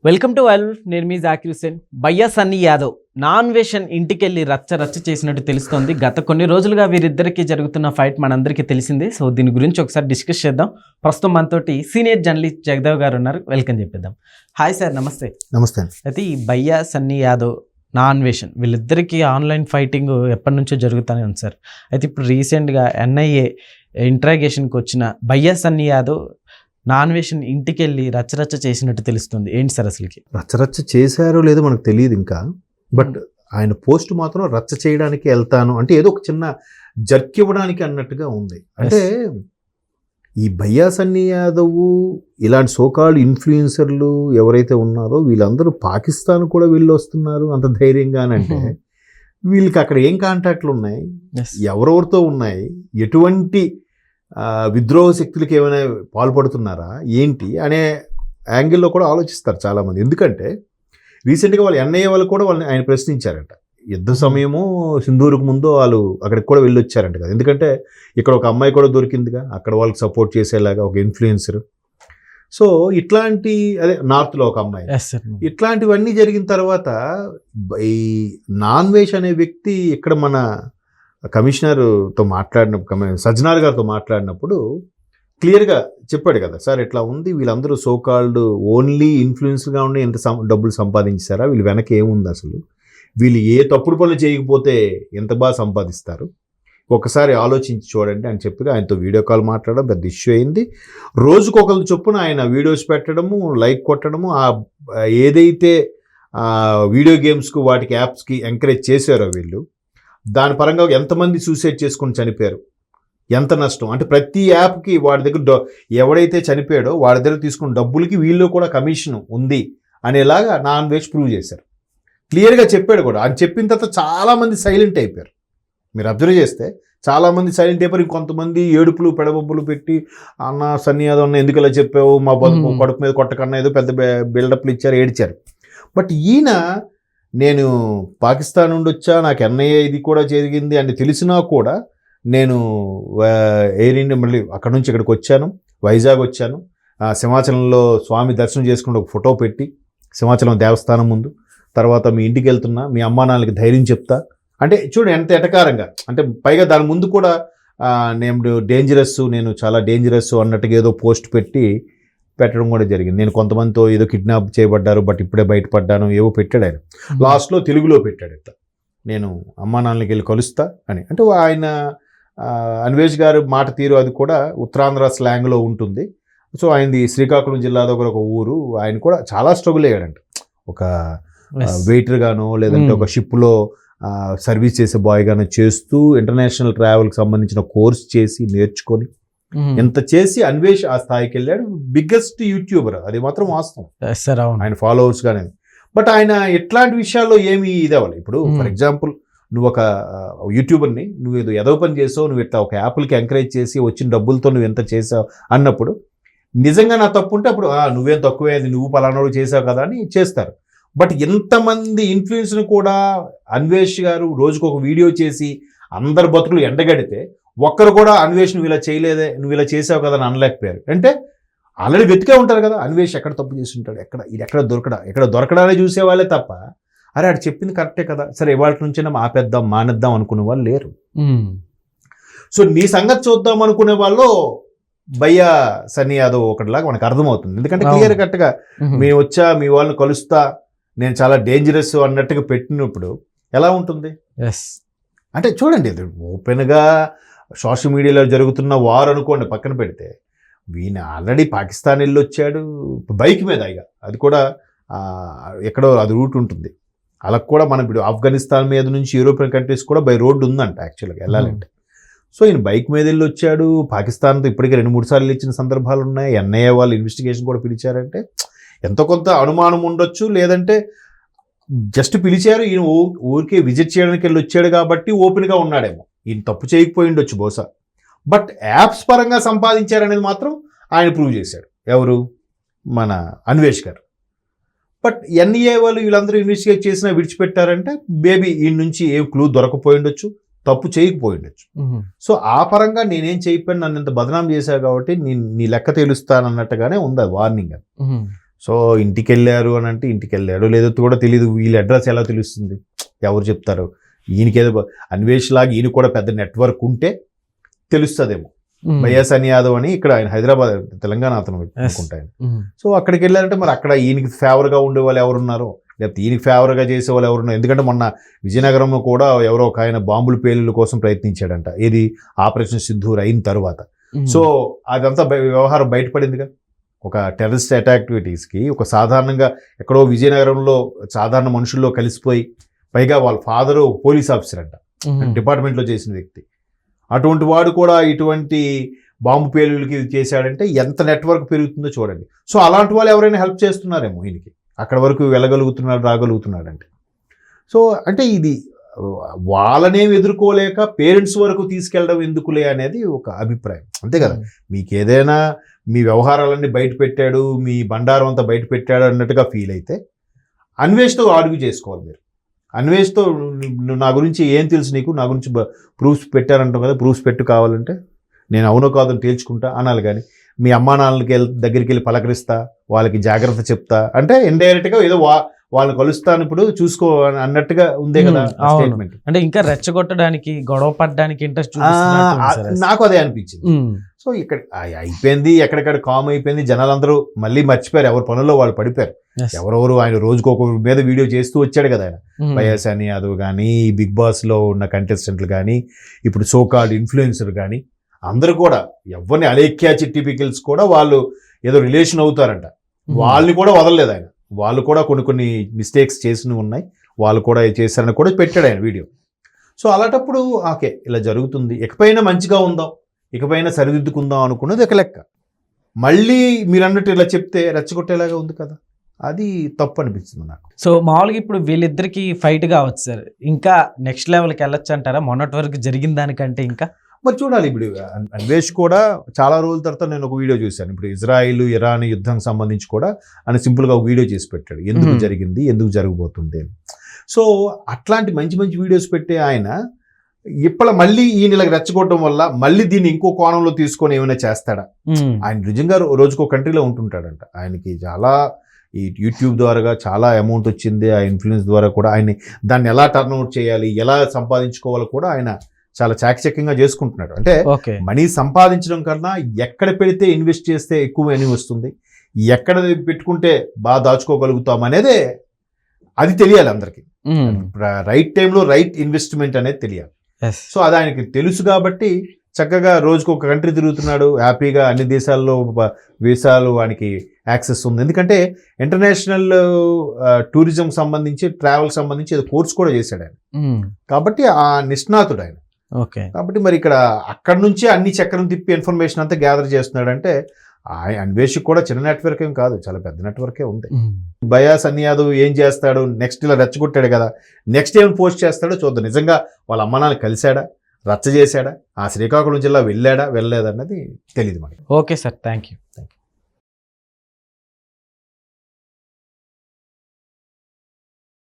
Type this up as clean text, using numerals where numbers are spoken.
Welcome to while. నేను మీ జాకిర్ హుస్సేన్. భయ్యా Sunny Yadav non వేషన్ ఇంటికెళ్ళి రచ్చ చేసినట్టు తెలుస్తోంది. గత కొన్ని రోజులుగా వీరిద్దరికి జరుగుతున్న ఫైట్ మనందరికీ తెలిసిందే. సో దీని గురించి ఒకసారి డిస్కస్ చేద్దాం. ప్రస్తుతం మనతోటి సీనియర్ జర్నలిస్ట్ జగదేవ్ గారు ఉన్నారు. వెల్కమ్ చెప్పేద్దాం. హాయ్ సార్, నమస్తే. నమస్తే. అయితే ఈ భయ్యా సన్నీ యాదవ్ నాన్ వేషన్ వీళ్ళిద్దరికీ ఆన్లైన్ ఫైటింగ్ ఎప్పటి నుంచో జరుగుతూనే ఉంది సార్. అయితే ఇప్పుడు రీసెంట్గా ఎన్ఐఏ ఇంట్రాగేషన్కి వచ్చిన భయ్యా సన్నీ యాదవ్ నాన్ వేషన్ ఇంటికి వెళ్ళి రచ్చ చేసినట్టు తెలుస్తుంది. ఏంటి సార్ అసలుకి? రచ్చ చేశారో లేదో మనకు తెలియదు ఇంకా. బట్ ఆయన పోస్ట్ మాత్రం రచ్చ చేయడానికి వెళ్తాను అంటే ఏదో ఒక చిన్న జర్క్ ఇవ్వడానికి అన్నట్టుగా ఉంది. అంటే ఈ భయ్యా సన్నీ యాదవ్ ఇలాంటి సోకాల్డ్ ఇన్ఫ్లుయెన్సర్లు ఎవరైతే ఉన్నారో వీళ్ళందరూ పాకిస్తాన్ కూడా వెళ్ళి వస్తున్నారు అంత ధైర్యంగా. అంటే వీళ్ళకి అక్కడ ఏం కాంటాక్ట్లు ఉన్నాయి, ఎవరెవరితో ఉన్నాయి, ఎటువంటి విద్రోహ శక్తులకి ఏమైనా పాల్పడుతున్నారా ఏంటి అనే యాంగిల్లో కూడా ఆలోచిస్తారు చాలామంది. ఎందుకంటే రీసెంట్గా వాళ్ళు ఎన్ఐఏ వాళ్ళు కూడా వాళ్ళని ఆయన ప్రశ్నించారంట. యుద్ధ సమయము సింధూరుకు ముందు వాళ్ళు అక్కడికి కూడా వెళ్ళి వచ్చారంట కదా. ఎందుకంటే ఇక్కడ ఒక అమ్మాయి కూడా దొరికిందిగా అక్కడ వాళ్ళకి సపోర్ట్ చేసేలాగా ఒక ఇన్ఫ్లుయెన్సర్. సో ఇట్లాంటి అదే నార్త్లో ఒక అమ్మాయి, ఇట్లాంటివన్నీ జరిగిన తర్వాత ఈ నాన్ వేష్ అనే వ్యక్తి ఇక్కడ మన కమిషనర్తో మాట్లాడినప్పుడు, సజ్జనార్ గారితో మాట్లాడినప్పుడు క్లియర్గా చెప్పాడు కదా, సార్ ఇట్లా ఉంది, వీళ్ళందరూ సోకాల్డ్ ఓన్లీ ఇన్ఫ్లుయెన్స్గా ఉండి ఎంత డబ్బులు సంపాదించారా, వీళ్ళు వెనక ఏముంది, అసలు వీళ్ళు ఏ తప్పుడు పనులు చేయకపోతే ఎంత బాగా సంపాదిస్తారు, ఒకసారి ఆలోచించి చూడండి అని చెప్పి ఆయనతో వీడియో కాల్ మాట్లాడడం పెద్ద ఇష్యూ అయింది. రోజుకొకరు చొప్పున ఆయన వీడియోస్ పెట్టడము, లైక్ కొట్టడము, ఏదైతే వీడియో గేమ్స్కు వాటికి యాప్స్కి ఎంకరేజ్ చేశారో వీళ్ళు, దాని పరంగా ఎంతమంది సూసైడ్ చేసుకుని చనిపోయారు, ఎంత నష్టం. అంటే ప్రతి యాప్కి వాడి దగ్గర ఎవడైతే చనిపోయాడో వాడి దగ్గర తీసుకున్న డబ్బులకి వీళ్ళు కూడా కమిషన్ ఉంది అనేలాగా నాన్ వేష్ ప్రూవ్ చేశారు. క్లియర్గా చెప్పాడు కూడా. అని చెప్పిన తర్వాత చాలామంది సైలెంట్ అయిపోయారు. మీరు అబ్జర్వ్ చేస్తే చాలామంది సైలెంట్ అయిపోయారు. ఇంకొంతమంది ఏడుపులు పెడబొబ్బులు పెట్టి, అన్న సన్నీ యాదవ్ అన్న ఎందుకు ఇలా చెప్పావు, మా బతుకు కడుపు మీద కొట్టకన్నా ఏదో పెద్ద బిల్డప్లు ఇచ్చారు, ఏడ్చారు. బట్ ఈయన నేను పాకిస్తాన్ నుండి వచ్చా, నాకు ఎన్ఐఏ ఇది కూడా జరిగింది అని తెలిసినా కూడా నేను ఎయిర్ ఇండియా మళ్ళీ అక్కడ నుంచి ఇక్కడికి వచ్చాను, వైజాగ్ వచ్చాను, సింహాచలంలో స్వామి దర్శనం చేసుకుని ఒక ఫోటో పెట్టి సింహాచలం దేవస్థానం ముందు, తర్వాత మీ ఇంటికి వెళ్తున్నా, మీ అమ్మా నాన్నలకి ధైర్యం చెప్తా అంటే చూడు ఎంత ఎటకారంగా. అంటే పైగా దాని ముందు కూడా నేను చాలా డేంజరస్ అన్నట్టుగా ఏదో పోస్ట్ పెట్టడం కూడా జరిగింది. నేను కొంతమందితో ఏదో కిడ్నాప్ చేయబడ్డారు బట్ ఇప్పుడే బయటపడ్డాను ఏవో పెట్టాడు ఆయన. లాస్ట్లో తెలుగులో పెట్టాడు ఇట్లా, నేను అమ్మా నాన్నలకి వెళ్ళి కలుస్తా అని. అంటే ఆయన అన్వేష్ గారు మాట తీరు అది కూడా ఉత్తరాంధ్ర స్లాంగ్లో ఉంటుంది. సో ఆయనది శ్రీకాకుళం జిల్లా దగ్గర ఒక ఊరు. ఆయన కూడా చాలా స్ట్రగుల్ అయ్యాడంట. ఒక వెయిటర్ గానో లేదంటే ఒక షిప్లో సర్వీస్ చేసే బాయ్ గానో చేస్తూ ఇంటర్నేషనల్ ట్రావెల్కి సంబంధించిన కోర్స్ చేసి నేర్చుకొని ఎంత చేసి అన్వేష్ ఆ స్థాయికి వెళ్ళాడు. బిగ్గెస్ట్ యూట్యూబర్, అది మాత్రం వాస్తవం, ఆయన ఫాలోవర్స్ కానీ. బట్ ఆయన ఎట్లాంటి విషయాల్లో ఏమి ఇదేవాలి. ఇప్పుడు ఫర్ ఎగ్జాంపుల్ నువ్వు ఒక యూట్యూబర్ని, నువ్వు ఏదో ఎదవ పని చేసావు, నువ్వు ఇట్లా ఒక యాప్లకి ఎంకరేజ్ చేసి వచ్చిన డబ్బులతో నువ్వు ఎంత చేసావు అన్నప్పుడు నిజంగా నా తప్పు ఉంటే అప్పుడు నువ్వేం తక్కువే, నువ్వు పలానాడు చేసావు కదా అని చేస్తారు. బట్ ఎంతమంది ఇన్ఫ్లుయెన్స్ను కూడా అన్వేష్ గారు రోజుకు ఒక వీడియో చేసి అందరు బతుకులు ఎండగడితే ఒక్కరు కూడా అన్వేష్ నువ్వు ఇలా చేయలేదే, నువ్వు ఇలా చేసావు కదా అని అనలేకపోయారు. అంటే ఆల్రెడీ వెతికే ఉంటారు కదా అన్వేష్ ఎక్కడ తప్పు చేసి ఉంటాడు, ఎక్కడ దొరకడానే చూసేవాళ్ళే తప్ప అరే అది చెప్పింది కరెక్టే కదా, సరే ఇవాళ నుంచైనా ఆపేద్దాం మానేద్దాం అనుకునే వాళ్ళు లేరు. సో నీ సంగతి చూద్దాం అనుకునే వాళ్ళు భయ్యా సన్నీ యాదవ్ ఒకటిలాగా మనకు అర్థమవుతుంది. ఎందుకంటే క్లియర్ కట్గా మేము వచ్చా, మీ వాళ్ళని కలుస్తా, నేను చాలా డేంజరస్ అన్నట్టుగా పెట్టినప్పుడు ఎలా ఉంటుంది. అంటే చూడండి, ఇది ఓపెన్గా సోషల్ మీడియాలో జరుగుతున్న వార్ అనుకోండి పక్కన పెడితే, వీణ ఆల్రెడీ పాకిస్తాన్ వెళ్ళి వచ్చాడు బైక్ మీద. ఇక అది కూడా ఎక్కడో అది రూట్ ఉంటుంది. అలా కూడా మనం ఇప్పుడు ఆఫ్ఘనిస్తాన్ మీద నుంచి యూరోపియన్ కంట్రీస్ కూడా బై రోడ్డు ఉందంట యాక్చువల్గా వెళ్ళాలంటే. సో ఈయన బైక్ మీద వెళ్ళి వచ్చాడు. పాకిస్తాన్తో ఇప్పటికీ 2-3 సార్లు ఇచ్చిన సందర్భాలు ఉన్నాయి. ఎన్ఐఏ వాళ్ళు ఇన్వెస్టిగేషన్ కూడా పిలిచారంటే ఎంతో కొంత అనుమానం ఉండొచ్చు, లేదంటే జస్ట్ పిలిచారు, ఈయన ఊరికే విజిట్ చేయడానికి వెళ్ళి వచ్చాడు కాబట్టి ఓపెన్గా ఉన్నాడేమో. ఈయన తప్పు చేయకపోయి ఉండొచ్చు బహుశా. బట్ యాప్స్ పరంగా సంపాదించారనేది మాత్రం ఆయన ప్రూవ్ చేశాడు. ఎవరు? మన అన్వేష్ గారు. బట్ ఎన్ఐఏ వాళ్ళు వీళ్ళందరూ ఇన్వెస్టిగేట్ చేసినా విడిచిపెట్టారంటే బేబీ ఈయన నుంచి ఏ క్లూ దొరకపోయి ఉండొచ్చు, తప్పు చేయకపోయి ఉండొచ్చు. సో ఆ పరంగా నేనేం చేయకపోయినా నన్ను ఇంత బదనాం చేశావు కాబట్టి నీ లెక్క తెలుస్తానన్నట్టుగానే ఉంది అది వార్నింగ్. సో ఇంటికి వెళ్ళారు అని అంటే ఇంటికి వెళ్ళారు లేదో కూడా తెలియదు. వీళ్ళ అడ్రస్ ఎలా తెలుస్తుంది, ఎవరు చెప్తారు? ఈయనకేదో అన్వేష్ లాగా ఈయన కూడా పెద్ద నెట్వర్క్ ఉంటే తెలుస్తుందేమో. భయ్యా సన్నీ యాదవ్ అని ఇక్కడ ఆయన హైదరాబాద్ తెలంగాణ అతను అనుకుంటాను. సో అక్కడికి వెళ్ళారంటే మరి అక్కడ ఈయనకి ఫేవర్గా ఉండే వాళ్ళు ఎవరున్నారో, లేకపోతే ఈయనకి ఫేవర్గా చేసే వాళ్ళు ఎవరున్నారు. ఎందుకంటే మొన్న విజయనగరంలో కూడా ఎవరో ఒక ఆయన బాంబుల పేలుల కోసం ప్రయత్నించాడంట, ఇది ఆపరేషన్ సింధూర్ అయిన తర్వాత. సో అదంతా వ్యవహారం బయటపడిందిగా. ఒక టెర్రరిస్ట్ యాక్టివిటీస్కి ఒక సాధారణంగా ఎక్కడో విజయనగరంలో సాధారణ మనుషుల్లో కలిసిపోయి, పైగా వాళ్ళ ఫాదరు పోలీస్ ఆఫీసర్ అంట, డిపార్ట్మెంట్లో చేసిన వ్యక్తి. అటువంటి వాడు కూడా ఇటువంటి బాంబు పేలులకి చేశాడంటే ఎంత నెట్వర్క్ పెరుగుతుందో చూడండి. సో అలాంటి వాళ్ళు ఎవరైనా హెల్ప్ చేస్తున్నారేమో ఈయనకి, అక్కడ వరకు వెళ్ళగలుగుతున్నాడు, రాగలుగుతున్నాడంటే. సో అంటే ఇది వాళ్ళనేమి ఎదుర్కోలేక పేరెంట్స్ వరకు తీసుకెళ్ళడం ఎందుకులే అనేది ఒక అభిప్రాయం, అంతే కదా. మీకు ఏదైనా మీ వ్యవహారాలన్నీ బయట పెట్టాడు, మీ బండారం అంతా బయట పెట్టాడు అన్నట్టుగా ఫీల్ అయితే అన్వేష్తో ఆర్గ్యూ చేసుకోవాలి మీరు. అన్వేష్తో నా గురించి ఏం తెలుసు నీకు, నా గురించి ప్రూఫ్స్ పెట్టారంటావు కదా, ప్రూఫ్స్ పెట్టు కావాలంటే నేను అవునో కాదని తేల్చుకుంటా అనాలి. కానీ మీ అమ్మా నాన్నలకి దగ్గరికి వెళ్ళి పలకరిస్తా, వాళ్ళకి జాగ్రత్త చెప్తా అంటే ఇండైరెక్ట్గా ఏదో వాళ్ళని కలుస్తాను ఇప్పుడు చూసుకో అన్నట్టుగా ఉందే కదా స్టేట్మెంట్. అంటే ఇంకా రెచ్చగొట్టడానికి, గొడవ పడడానికి ఇంట్రెస్ట్ నాకు అదే అనిపించింది. సో ఇక్కడ అయిపోయింది, ఎక్కడెక్కడ కామ్ అయిపోయింది, జనాలందరూ మళ్ళీ మర్చిపోయారు, ఎవరి పనుల్లో వాళ్ళు పడిపోయారు. ఎవరెవరు ఆయన రోజుకు ఒక మీద వీడియో చేస్తూ వచ్చాడు కదా ఆయన. భయ్యా సన్నీ యాదవ్ కానీ, బిగ్ బాస్లో ఉన్న కంటెస్టెంట్లు కానీ, ఇప్పుడు సోకాల్డ్ ఇన్ఫ్లుయెన్సర్ కానీ, అందరూ కూడా ఎవరిని అలేఖ్యా చిట్టి పికిల్స్ కూడా వాళ్ళు ఏదో రిలేషన్ అవుతారంట, వాళ్ళని కూడా వదలలేదు ఆయన. వాళ్ళు కూడా కొన్ని మిస్టేక్స్ చేసినవి ఉన్నాయి, వాళ్ళు కూడా చేశారని కూడా పెట్టాడు ఆయన వీడియో. సో అలాంటప్పుడు ఓకే ఇలా జరుగుతుంది, ఇకపైన మంచిగా ఉందాం, ఇకపైన సరిదిద్దుకుందాం అనుకున్నది ఒక లెక్క. మళ్ళీ మీరు అన్నట్టు ఇలా చెప్తే రెచ్చగొట్టేలాగా ఉంది కదా, అది తప్పు అనిపిస్తుంది నాకు. సో మామూలుగా ఇప్పుడు వీళ్ళిద్దరికి ఫైట్ కావచ్చు సార్, ఇంకా నెక్స్ట్ లెవెల్కి వెళ్ళొచ్చు అంటారా మొన్నటి వరకు జరిగిన దానికంటే? ఇంకా మరి చూడాలి. ఇప్పుడు అన్వేష్ కూడా చాలా రోజుల తర్వాత నేను ఒక వీడియో చూశాను, ఇప్పుడు ఇజ్రాయిల్ ఇరాన్ యుద్ధం సంబంధించి కూడా ఆయన సింపుల్గా ఒక వీడియో చేసి పెట్టాడు, ఎందుకు జరిగింది, ఎందుకు జరగబోతుంది అని. సో అట్లాంటి మంచి మంచి వీడియోస్ పెట్టే ఆయన ఇప్పుడు మళ్ళీ ఈయన ఇలా రెచ్చగొట్టడం వల్ల మళ్ళీ దీన్ని ఇంకో కోణంలో తీసుకొని ఏమైనా చేస్తాడా? ఆయన నిజంగా రోజుకో కంట్రీలో ఉంటుంటాడంట, ఆయనకి చాలా ఈ యూట్యూబ్ ద్వారా చాలా అమౌంట్ వచ్చింది, ఆ ఇన్ఫ్లుయెన్స్ ద్వారా కూడా ఆయన దాన్ని ఎలా టర్న్అవుట్ చేయాలి, ఎలా సంపాదించుకోవాలో కూడా ఆయన చాలా చాకచక్యంగా చేసుకుంటున్నాడు. అంటే మనీ సంపాదించడం కన్నా ఎక్కడ పెడితే ఇన్వెస్ట్ చేస్తే ఎక్కువ మనీ వస్తుంది, ఎక్కడ పెట్టుకుంటే బాగా దాచుకోగలుగుతాం అనేదే అది తెలియాలి అందరికీ. రైట్ టైంలో రైట్ ఇన్వెస్ట్మెంట్ అనేది తెలియాలి. సో అది ఆయనకి తెలుసు కాబట్టి చక్కగా రోజుకు ఒక కంట్రీ తిరుగుతున్నాడు, హ్యాపీగా అన్ని దేశాల్లో వీసాలు ఆయనకి యాక్సెస్ ఉంది. ఎందుకంటే ఇంటర్నేషనల్ టూరిజం సంబంధించి, ట్రావెల్ సంబంధించి ఏదో కోర్స్ కూడా చేశాడు ఆయన, కాబట్టి ఆ నిష్ణాతుడు ఆయన. కాబట్టి మరి ఇక్కడ అక్కడ నుంచే అన్ని చక్రం తిప్పి ఇన్ఫర్మేషన్ అంతా గ్యాదర్ చేస్తున్నాడంటే అన్వేషిక్ కూడా చిన్న నెట్వర్క్ ఏం కాదు, చాలా పెద్ద నెట్వర్కే ఉంది. భయ్యా సన్నీ యాదవ్ ఏం చేస్తాడు నెక్స్ట్? ఇలా రెచ్చగొట్టాడు కదా, నెక్స్ట్ ఏం పోస్ట్ చేస్తాడో చూద్దాం. నిజంగా వాళ్ళ అమ్మ నాన్న కలిశాడా, రచ్చ చేశాడా, ఆ శ్రీకాకుళం జిల్లా వెళ్ళాడా వెళ్ళలేదన్నది తెలియదు మనకి. Okay sir, thank you.